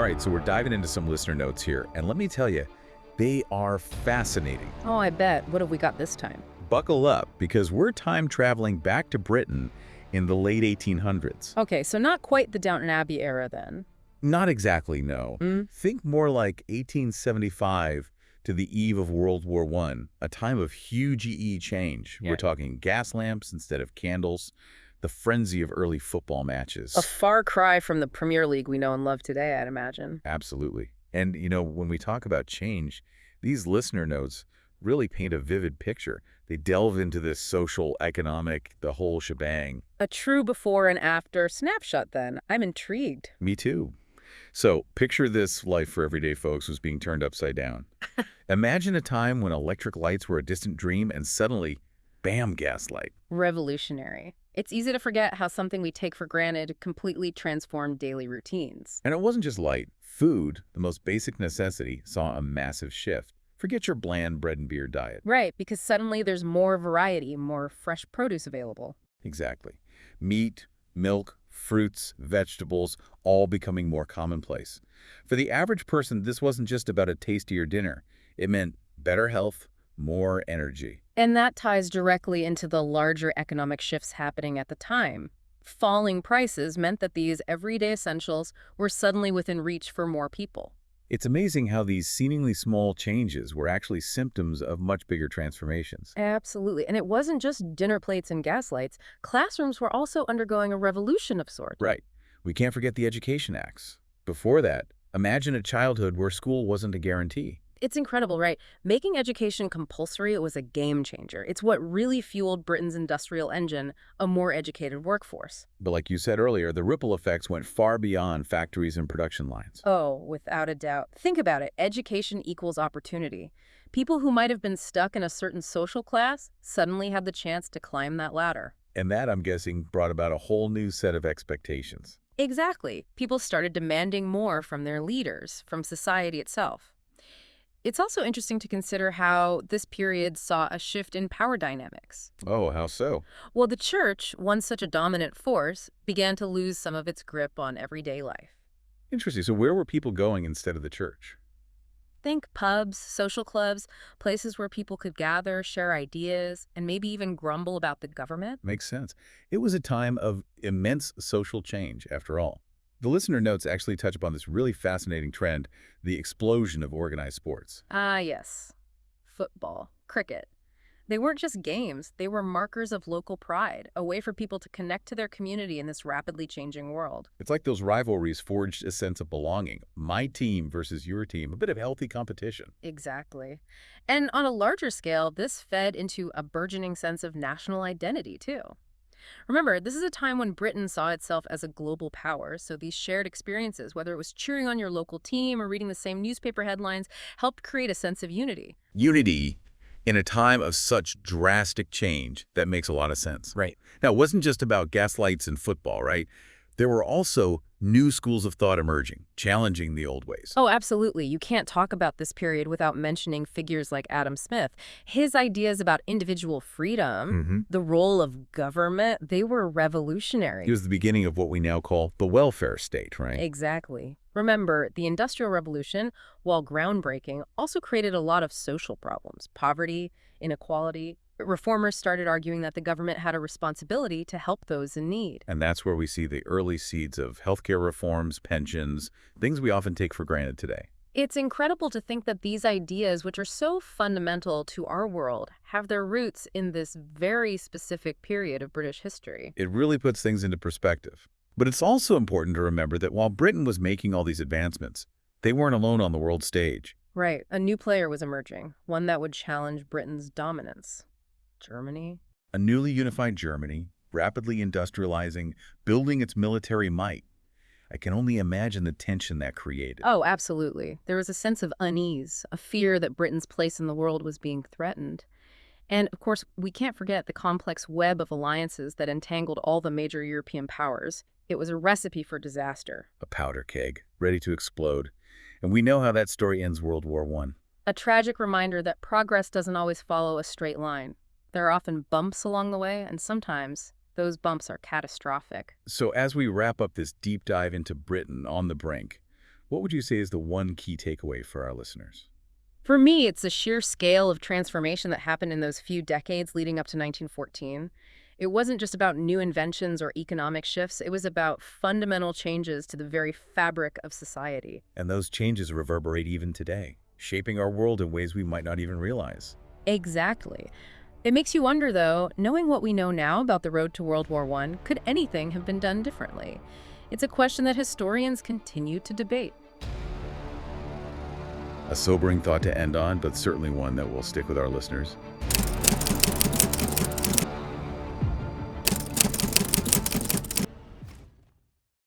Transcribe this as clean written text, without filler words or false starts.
right, so we're diving into some listener notes here, and let me tell you, they are fascinating. Oh, I bet. What have we got this time? Buckle up, because we're time traveling back to Britain in the late 1800s. Okay, so not quite the Downton Abbey era then. Not exactly, no. Mm? Think more like 1875 to the eve of World War I, a time of huge change. Yeah. We're talking gas lamps instead of candles, the frenzy of early football matches. A far cry from the Premier League we know and love today, I'd imagine. Absolutely. And, when we talk about change, these listener notes really paint a vivid picture. They delve into this social, economic, the whole shebang. A true before and after snapshot then. I'm intrigued. Me too. So picture this life for everyday folks was being turned upside down. Imagine a time when electric lights were a distant dream and suddenly, bam, gaslight. Revolutionary. It's easy to forget how something we take for granted completely transformed daily routines. And it wasn't just light. Food, the most basic necessity, saw a massive shift. Forget your bland bread and beer diet. Right, because suddenly there's more variety, more fresh produce available. Exactly. Meat, milk, fruits, vegetables, all becoming more commonplace. For the average person, this wasn't just about a tastier dinner. It meant better health, more energy. And that ties directly into the larger economic shifts happening at the time. Falling prices meant that these everyday essentials were suddenly within reach for more people. It's amazing how these seemingly small changes were actually symptoms of much bigger transformations. Absolutely. And it wasn't just dinner plates and gas lights. Classrooms were also undergoing a revolution of sorts. Right. We can't forget the Education Acts. Before that, imagine a childhood where school wasn't a guarantee. It's incredible, right? Making education compulsory was a game changer. It's what really fueled Britain's industrial engine, a more educated workforce. But like you said earlier, the ripple effects went far beyond factories and production lines. Oh, without a doubt. Think about it. Education equals opportunity. People who might have been stuck in a certain social class suddenly had the chance to climb that ladder. And that, I'm guessing, brought about a whole new set of expectations. Exactly. People started demanding more from their leaders, from society itself. It's also interesting to consider how this period saw a shift in power dynamics. Oh, how so? Well, the church, once such a dominant force, began to lose some of its grip on everyday life. Interesting. So where were people going instead of the church? Think pubs, social clubs, places where people could gather, share ideas, and maybe even grumble about the government. Makes sense. It was a time of immense social change, after all. The listener notes actually touch upon this really fascinating trend, the explosion of organized sports. Ah, yes. Football, cricket. They weren't just games, they were markers of local pride, a way for people to connect to their community in this rapidly changing world. It's like those rivalries forged a sense of belonging. My team versus your team, a bit of healthy competition. Exactly. And on a larger scale, this fed into a burgeoning sense of national identity, too. Remember, this is a time when Britain saw itself as a global power, so these shared experiences, whether it was cheering on your local team or reading the same newspaper headlines, helped create a sense of unity. Unity in a time of such drastic change, that makes a lot of sense. Right. Now, it wasn't just about gaslights and football, right? There were also new schools of thought emerging, challenging the old ways. Oh, absolutely. You can't talk about this period without mentioning figures like Adam Smith. His ideas about individual freedom, the role of government, they were revolutionary. It was the beginning of what we now call the welfare state, right? Exactly. Remember, the Industrial Revolution, while groundbreaking, also created a lot of social problems: poverty, inequality. Reformers started arguing that the government had a responsibility to help those in need. And that's where we see the early seeds of healthcare reforms, pensions, things we often take for granted today. It's incredible to think that these ideas, which are so fundamental to our world, have their roots in this very specific period of British history. It really puts things into perspective. But it's also important to remember that while Britain was making all these advancements, they weren't alone on the world stage. Right. A new player was emerging, one that would challenge Britain's dominance. Germany? A newly unified Germany, rapidly industrializing, building its military might. I can only imagine the tension that created. Oh, absolutely. There was a sense of unease, a fear that Britain's place in the world was being threatened. And, of course, we can't forget the complex web of alliances that entangled all the major European powers. It was a recipe for disaster. A powder keg, ready to explode. And we know how that story ends World War I. A tragic reminder that progress doesn't always follow a straight line. There are often bumps along the way, and sometimes those bumps are catastrophic. So as we wrap up this deep dive into Britain on the brink, What would you say is the one key takeaway for our listeners? For me, it's the sheer scale of transformation that happened in those few decades leading up to 1914. It wasn't just about new inventions or economic shifts, it was about fundamental changes to the very fabric of society. And those changes reverberate even today, shaping our world in ways we might not even realize. Exactly. It makes you wonder, though, knowing what we know now about the road to World War I, could anything have been done differently? It's a question that historians continue to debate. A sobering thought to end on, but certainly one that will stick with our listeners.